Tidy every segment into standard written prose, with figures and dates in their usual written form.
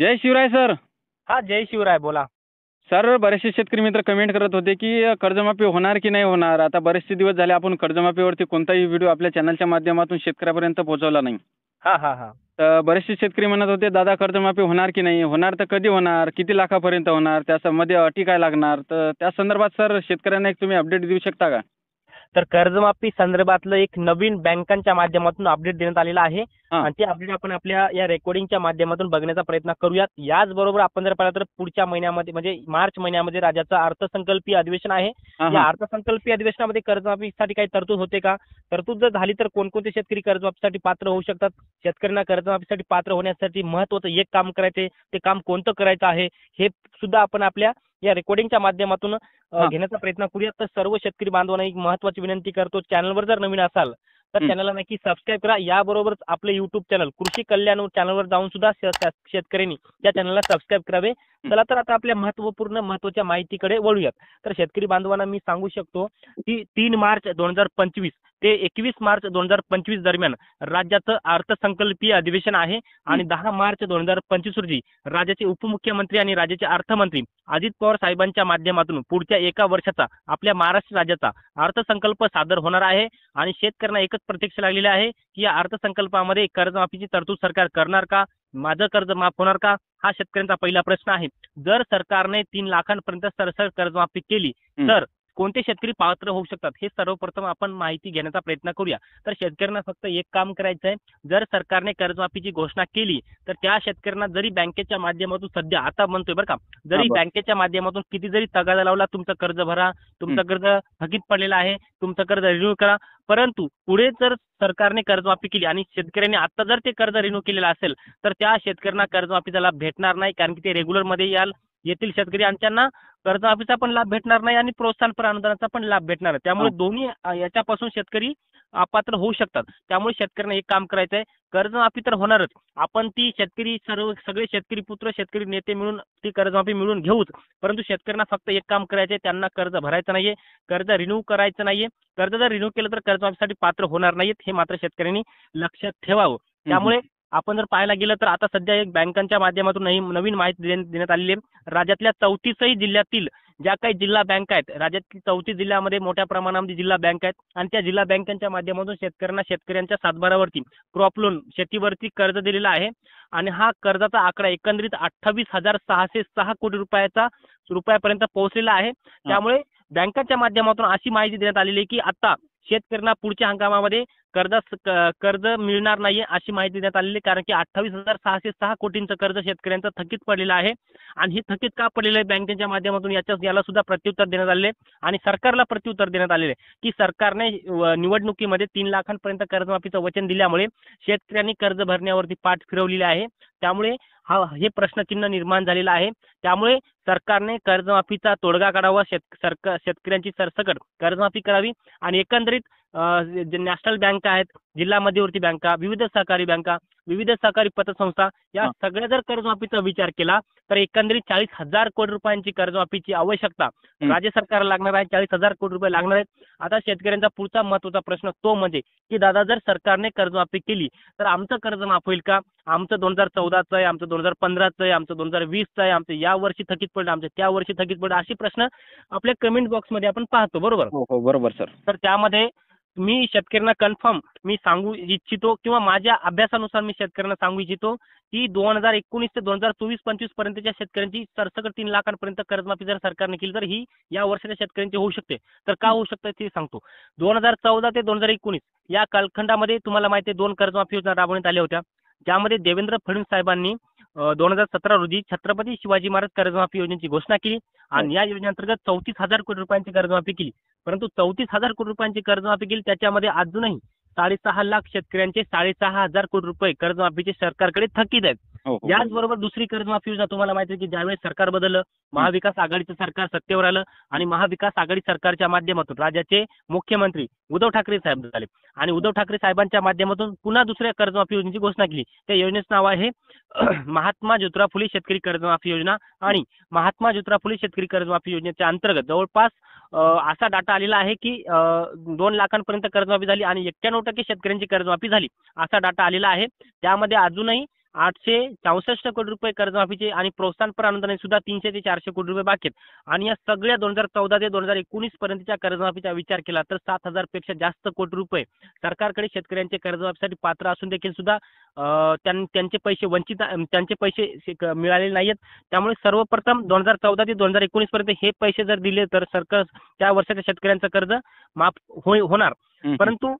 जय Shivray sir. हा, जय शिवराय. बोला. Sir, बरेचसे शेतकरी मित्र कमेंट करत होते की कर्जमाफी होणार की नाही होणार. आता बरेचसे दिवस झाले आपण कर्जमाफीवरती कोणताही व्हिडिओ आपल्या चॅनलच्या माध्यमातून शेतकऱ्यापर्यंत पोहोचवला नाही. हा हा हा तर बरेचसे शेतकरी म्हणत होते, दादा कर्जमाफी होणार की नाही होणार, तर कधी होणार, किती लाखापर्यंत होणार, त्यामध्ये अटी काय लागणार. तर त्या संदर्भात सर शेतकऱ्यांना एक तुम्ही अपडेट देऊ शकता का? तर कर्जमाफी संदर्भातलं एक नवीन बँकांच्या माध्यमातून अपडेट देण्यात आलेलं आहे हां. आणि ते अपडेट आपण आपल्या या रेकॉर्डिंगच्या माध्यमातून बघण्याचा प्रयत्न करूयात. याचबरोबर आपण जर पाहिलं तर पुढच्या महिन्यामध्ये म्हणजे मार्च महिन्यामध्ये राज्याचं अर्थसंकल्पीय अधिवेशन आहे. हां, या हां. अर्थसंकल्पीय अधिवेशनामध्ये कर्जमाफीसाठी काही तरतूद होते का? तरतूद जर झाली तर कोणकोणते शेतकरी कर्जमाफीसाठी पात्र होऊ शकतात? शेतकऱ्यांना कर्जमाफीसाठी पात्र होण्यासाठी महत्त्वाचं एक काम करायचे, ते काम कोणतं करायचं आहे हे सुद्धा आपण आपल्या या रेकॉर्डिंगच्या माध्यमातून हां. घेण्याचा प्रयत्न करूया. तर सर्व शेतकरी बांधवांना एक महत्त्वाची विनंती करतो, चॅनलवर जर नवीन असाल तर चॅनलला नक्की सबस्क्राईब करा. याबरोबरच आपले युट्यूब चॅनल कृषी कल्याण चॅनलवर जाऊन सुद्धा शेतकऱ्यांनी या चॅनलला सबस्क्राईब करावे. चला तर आता आपल्या महत्त्वाच्या माहितीकडे वळूयात. तर शेतकरी बांधवांना मी सांगू शकतो की 3 मार्च 2025 ते 21 मार्च 2025 दरम्यान राज्याचं अर्थसंकल्पीय अधिवेशन आहे आणि 10 मार्च 2025 रोजी राज्याचे उपमुख्यमंत्री आणि राज्याचे अर्थमंत्री अजित पवार साहेबांच्या माध्यमातून पुढच्या एका वर्षाचा आपल्या महाराष्ट्र राज्याचा अर्थसंकल्प सादर होणार आहे आणि शेतकऱ्यांना एकच प्रतीक्षा लागलेली आहे की या अर्थसंकल्पामध्ये कर्जमाफीची तरतूद सरकार करणार का? माझं कर्ज माफ होणार का? हा शेतकऱ्यांचा पहिला प्रश्न आहे. जर सरकारने 3 लाखांपर्यंत सरसकट कर्जमाफी केली तर कोणते शेतकरी पात्र होऊ शकतात हे सर्वप्रथम आपण माहिती घेण्याचा प्रयत्न करूया. तर शेतकऱ्यांना फक्त एक काम करायचं आहे, जर सरकारने कर्जमाफीची घोषणा केली तर त्या शेतकऱ्यांना जरी बँकेच्या माध्यमातून सध्या आता म्हणतोय बरं का, जरी बँकेच्या माध्यमातून किती जरी तगादा लावला, तुमचं कर्ज भरा, तुमचं कर्ज थकीत पडलेलं आहे, तुमचं कर्ज रिन्यू करा, परंतु पुढे जर सरकारने कर्जमाफी केली आणि शेतकऱ्यांनी आता जर ते कर्ज रिन्यू केलेलं असेल तर त्या शेतकऱ्यांना कर्जमाफीचा लाभ भेटणार नाही, कारण की ते रेग्युलरमध्ये येथील शेतकरी आणि त्यांना कर्जमाफीचा पण लाभ भेटणार नाही आणि प्रोत्साहनपर अनुदानाचा पण लाभ भेटणार आहे. त्यामुळे दोन्ही याच्यापासून शेतकरी अपात्र होऊ शकतात. त्यामुळे शेतकऱ्यांना एक काम करायचं आहे, कर्जमाफी तर होणारच, आपण ती सगळे शेतकरी पुत्र शेतकरी नेते मिळून ती कर्जमाफी मिळून घेऊच, परंतु शेतकऱ्यांना फक्त एक काम करायचं आहे, त्यांना कर्ज भरायचं नाहीये, कर्ज रिन्यू करायचं नाहीये. कर्ज जर रिन्यू केलं तर कर्जमाफीसाठी पात्र होणार नाहीत, हे मात्र शेतकऱ्यांनी लक्षात ठेवावं. त्यामुळे आपण जर पाहायला गेलं तर आता सध्या एक बँकांच्या माध्यमातून नवीन माहिती देण्यात आलेली आहे. राज्यातल्या 34 जिल्ह्यातील ज्या काही जिल्हा बँका आहेत, राज्यातील 34 जिल्ह्यामध्ये मोठ्या प्रमाणामध्ये जिल्हा बँक आहेत आणि त्या जिल्हा बँकांच्या माध्यमातून शेतकऱ्यांच्या सातबारावरती क्रॉप लोन शेतीवरती कर्ज दिलेला आहे आणि हा कर्जाचा आकडा एकंदरीत 28,606 कोटी रुपयापर्यंत पोहोचलेला आहे. त्यामुळे बँकांच्या माध्यमातून अशी माहिती देण्यात आलेली आहे की आता शेतकऱ्यांना पुढच्या हंगामामध्ये कर्ज मिळणार नाहीये अशी माहिती देण्यात आलेली आहे, कारण की 28,606 कोटींचं कर्ज शेतकऱ्यांचं थकीत पडलेलं आहे आणि हे थकीत का पडलेलं आहे बँकेच्या माध्यमातून याला सुद्धा प्रत्युत्तर देण्यात आलेले आहे आणि सरकारला प्रत्युत्तर देण्यात आलेले आहे की सरकारने निवडणुकीमध्ये 3 लाखांपर्यंत कर्जमाफीचं वचन दिल्यामुळे शेतकऱ्यांनी कर्ज भरण्यावरती पाठ फिरवलेली आहे. त्यामुळे हे प्रश्नचिन्ह निर्माण झालेलं आहे. त्यामुळे सरकारने कर्जमाफीचा तोडगा काढावा, शेतकऱ्यांची सरसकट कर्जमाफी करावी आणि एकंदरीत जे नॅशनल बँका आहेत, जिल्हा मध्यवर्ती बँका, विविध सहकारी बँका, विविध सहकारी पतसंस्था या सगळ्या जर कर्जमाफीचा विचार केला तर एकंदरीत 40,000 कोटी रुपयांची कर्जमाफीची आवश्यकता राज्य सरकारला लागणार आहे. 40,000 कोटी रुपये लागणार आहेत. आता शेतकऱ्यांचा पुढचा महत्त्वाचा प्रश्न तो म्हणजे की दादा, जर सरकारने कर्जमाफी केली तर आमचं कर्ज माफ होईल का? आमचं 2014चं आहे, आमचं 2015चं आहे, आमचं 2020चं आहे, आमचं या वर्षी थकीत पडलं, आमचं त्या वर्षी थकीत पडलं, अशी प्रश्न आपल्या कमेंट बॉक्समध्ये आपण पाहतो. बरोबर. हो, बरोबर सर. तर त्यामध्ये मी शेतकऱ्यांना कन्फर्म सांगू इच्छितो किंवा माझ्या अभ्यासानुसार मी शेतकऱ्यांना सांगू इच्छितो की 2019 ते 2024-25 पर्यंतच्या शेतकऱ्यांची सरसकट 3 लाखांपर्यंत कर्जमाफी जर सरकारने केली तर ही या वर्षाच्या शेतकऱ्यांची होऊ शकते. तर का होऊ शकते ते सांगतो. 2014 ते 2019 या कालखंडामध्ये तुम्हाला माहिती आहे 2 कर्जमाफी योजना राबवण्यात आल्या होत्या, ज्यामध्ये देवेंद्र फडणवीस साहेबांनी 2017 रोजी छत्रपती शिवाजी महाराज कर्जमाफी योजनेची घोषणा केली आणि या योजनेअंतर्गत 34,000 कोटी रुपयांची कर्जमाफी केली. परंतु 34,000 कोटी रुपयांची कर्जमाफी केली, त्याच्यामध्ये अजूनही 6.5 लाख शेतकऱ्यांचे 6,500 कोटी रुपये कर्जमाफीचे सरकारकडे थकीत आहेत. याचबरोबर दुसरी कर्जमाफी योजना तुम्हाला माहिती आहे की ज्यावेळेस सरकार बदललं, महाविकास आघाडीचं सरकार सत्तेवर आलं आणि महाविकास आघाडी सरकारच्या माध्यमातून राज्याचे मुख्यमंत्री उद्धव ठाकरे साहेब झाले आणि उद्धव ठाकरे साहेबांच्या माध्यमातून पुन्हा दुसऱ्या कर्जमाफी योजनेची घोषणा केली. त्या योजनेचं नाव आहे महात्मा ज्योतिराव फुले शेतकरी कर्जमाफी योजना आणि महात्मा ज्योतिराव फुले शेतकरी कर्जमाफी योजनेच्या अंतर्गत जवळपास असा डाटा आलेला आहे की 2 लाखांपर्यंत कर्जमाफी झाली आणि 91% शेतकऱ्यांची कर्जमाफी झाली असा डाटा आलेला आहे. त्यामध्ये अजूनही 864 कोटी रुपये कर्जमाफीचे आणि प्रोत्साहनपर अनुदान सुद्धा 300 ते 400 कोटी रुपये बाकी आहेत आणि या सगळ्या 2014 ते 2019 पर्यंतच्या कर्जमाफीचा विचार केला तर 7,000 पेक्षा जास्त कोटी रुपये सरकारकडे शेतकऱ्यांचे कर्जमाफीसाठी पात्र असून देखील सुद्धा त्यांचे पैसे त्यांचे पैसे मिळालेले नाहीत. त्यामुळे सर्वप्रथम 2014 ते 2019 पर्यंत हे पैसे जर दिले तर सरकार त्या वर्षाच्या शेतकऱ्यांचं कर्ज माफ होणार. परंतु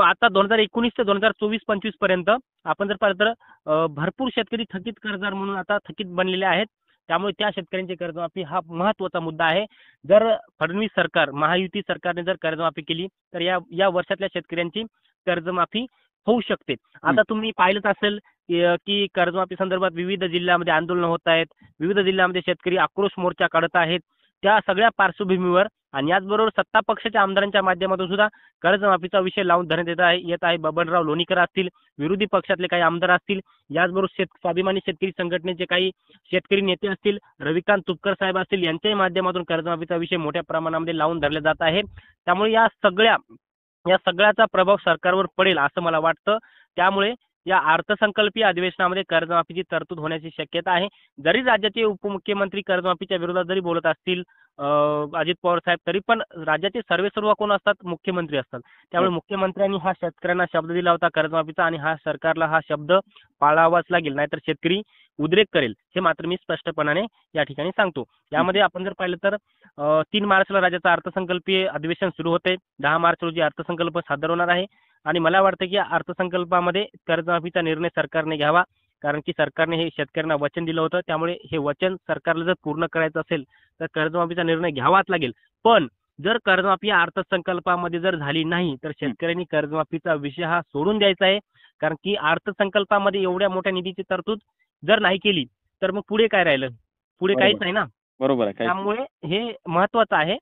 आता 2019 ते 2024-25 पर्यंत आपण जर पाहिलं तर भरपूर शेतकरी थकीत कर्जदार म्हणून आता थकीत बनलेले आहेत. त्यामुळे त्या शेतकऱ्यांची कर्जमाफी हा महत्त्वाचा मुद्दा आहे. जर फडणवीस सरकार, महायुती सरकारने जर कर्जमाफी केली तर या वर्षातल्या शेतकऱ्यांची कर्जमाफी होऊ शकते. आता तुम्ही पाहिलंच असेल की कर्जमाफी संदर्भात विविध जिल्ह्यामध्ये आंदोलन होत आहेत. विविध जिल्ह्यामध्ये शेतकरी आक्रोश मोर्चा काढत आहेत. त्या सगळ्या पार्श्वभूमीवर आणि याचबरोबर सत्ता पक्षाच्या आमदारांच्या माध्यमातून सुद्धा कर्जमाफीचा विषय लावून धरण्यात येत आहे. बबनराव लोणीकर असतील, विरोधी पक्षातले काही आमदार असतील, याचबरोबर स्वाभिमानी शेतकरी संघटनेचे काही शेतकरी नेते असतील, रविकांत तुपकर साहेब असतील, यांच्याही माध्यमातून कर्जमाफीचा विषय मोठ्या प्रमाणामध्ये लावून धरला जात आहे. त्यामुळे या सगळ्याचा प्रभाव सरकारवर पडेल असं मला वाटतं. त्यामुळे या अर्थसंकल्पीय अधिवेशनामध्ये कर्जमाफीची तरतूद होण्याची शक्यता आहे. जरी राज्याचे उपमुख्यमंत्री कर्जमाफीच्या विरोधात जरी बोलत असतील अजित पवार साहेब, तरी पण राज्याचे सर्वेसर्वा कोण असतात? मुख्यमंत्री असतात. त्यामुळे मुख्यमंत्र्यांनी हा शेतकऱ्यांना शब्द दिला होता कर्जमाफीचा आणि सरकारला हा शब्द पाळावाच लागेल, नाहीतर शेतकरी उद्रेक करेल, हे मात्र मी स्पष्टपणाने या ठिकाणी सांगतो. यामध्ये आपण जर पाहिलं तर 3 मार्चला राज्याचं अर्थसंकल्पीय अधिवेशन सुरू होते. 10 मार्च रोजी अर्थसंकल्प सादर होणार आहे आणि मला वाटतं की या अर्थसंकल्पामध्ये कर्जमाफीचा निर्णय सरकारने घ्यावा. कारण की सरकारने हे शेतकऱ्यांना वचन दिलं होतं. त्यामुळे हे वचन सरकारला जर पूर्ण करायचं असेल तर कर्जमाफीचा निर्णय घ्यावाच लागेल. पण जर कर्जमाफी या अर्थसंकल्पामध्ये जर झाली नाही तर शेतकऱ्यांनी कर्जमाफीचा विषय हा सोडून द्यायचा आहे. कारण की अर्थसंकल्पामध्ये एवढ्या मोठ्या निधीची तरतूद जर नाही केली तर मग पुढे काय राहिलं? पुढे काहीच नाही ना. बरोबर आहे. त्यामुळे हे महत्वाचं आहे.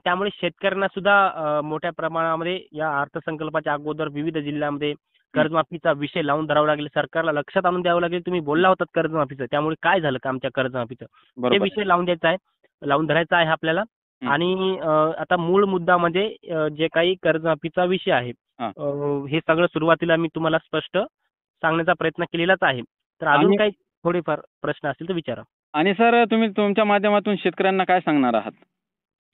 त्यामुळे शेतकऱ्यांना सुद्धा मोठ्या प्रमाणामध्ये या अर्थसंकल्पाच्या अगोदर विविध जिल्ह्यामध्ये कर्जमाफीचा विषय लावून धरावा लागेल. सरकारला लक्षात आणून द्यावं लागेल. तुम्ही बोलला होतात कर्जमाफीचं, त्यामुळे काय झालं का आमच्या कर्जमाफीचं, हे विषय लावून धरायचा आहे आपल्याला. आणि आता मूळ मुद्दा म्हणजे जे काही कर्जमाफीचा विषय आहे, हे सगळं सुरुवातीला मी तुम्हाला स्पष्ट सांगण्याचा प्रयत्न केलेलाच आहे. तर अजून काही थोडेफार प्रश्न असतील तर विचारा. आणि सर, तुम्ही तुमच्या माध्यमातून शेतकऱ्यांना काय सांगणार आहात?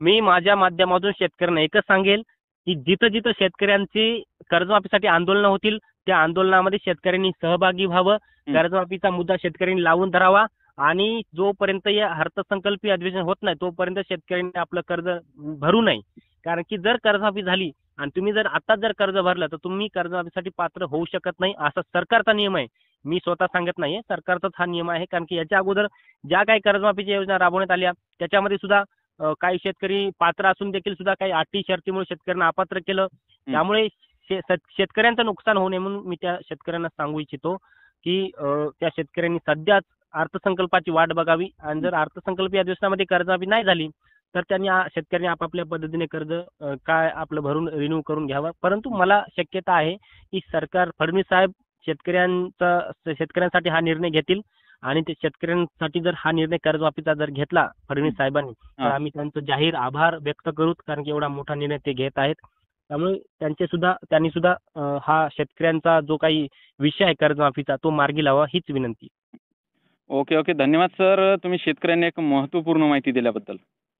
मी माझ्या माध्यमातून शेतकऱ्यांना एकच सांगेल की जिथं जिथं शेतकऱ्यांची कर्जमाफीसाठी आंदोलनं होतील त्या आंदोलनामध्ये शेतकऱ्यांनी सहभागी व्हावं. कर्जमाफीचा मुद्दा शेतकऱ्यांनी लावून धरावा आणि जोपर्यंत या अर्थसंकल्पीय अधिवेशन होत नाही तोपर्यंत शेतकऱ्यांनी आपलं कर्ज भरू नये. कारण की जर कर्जमाफी झाली आणि तुम्ही जर आताच जर कर्ज भरलं तर तुम्ही कर्जमाफीसाठी पात्र होऊ शकत नाही, असा सरकारचा नियम आहे. मी स्वतः सांगत नाहीये, सरकारचाच हा नियम आहे. कारण की याच्या अगोदर ज्या काही कर्जमाफीच्या योजना राबवण्यात आल्या त्याच्यामध्ये सुद्धा काही शेतकरी पात्र असून देखील सुद्धा काही अटी शर्तीमुळे शेतकऱ्यांना अपात्र केलं. त्यामुळे शेतकऱ्यांचं नुकसान होऊ नये म्हणून मी त्या शेतकऱ्यांना सांगू इच्छितो की त्या शेतकऱ्यांनी सध्याच अर्थसंकल्पाची वाट बघावी आणि जर अर्थसंकल्पीय अधिवेशनामध्ये कर्जमाफी नाही झाली तर शेतकऱ्यांनी आपापल्या पद्धतीने कर्ज काय आपलं भरून रिन्यू करून घ्यावं. परंतु मला शक्यता आहे की सरकार, फडणवीस साहेब शेतकऱ्यांसाठी हा निर्णय घेतील आणि ते शेतकऱ्यांसाठी जर हा निर्णय कर्जमाफीचा जर घेतला फडणवीस साहेबांनी तर आम्ही त्यांचं जाहीर आभार व्यक्त करू. कारण की एवढा मोठा निर्णय ते घेत आहेत. त्यामुळे त्यांनी सुद्धा हा शेतकऱ्यांचा जो काही विषय आहे कर्जमाफीचा तो मार्गी लावा हीच विनंती. ओके. धन्यवाद सर, तुम्ही शेतकऱ्यांना एक महत्त्वपूर्ण माहिती दिल्याबद्दल.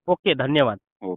ओके, धन्यवाद. हो.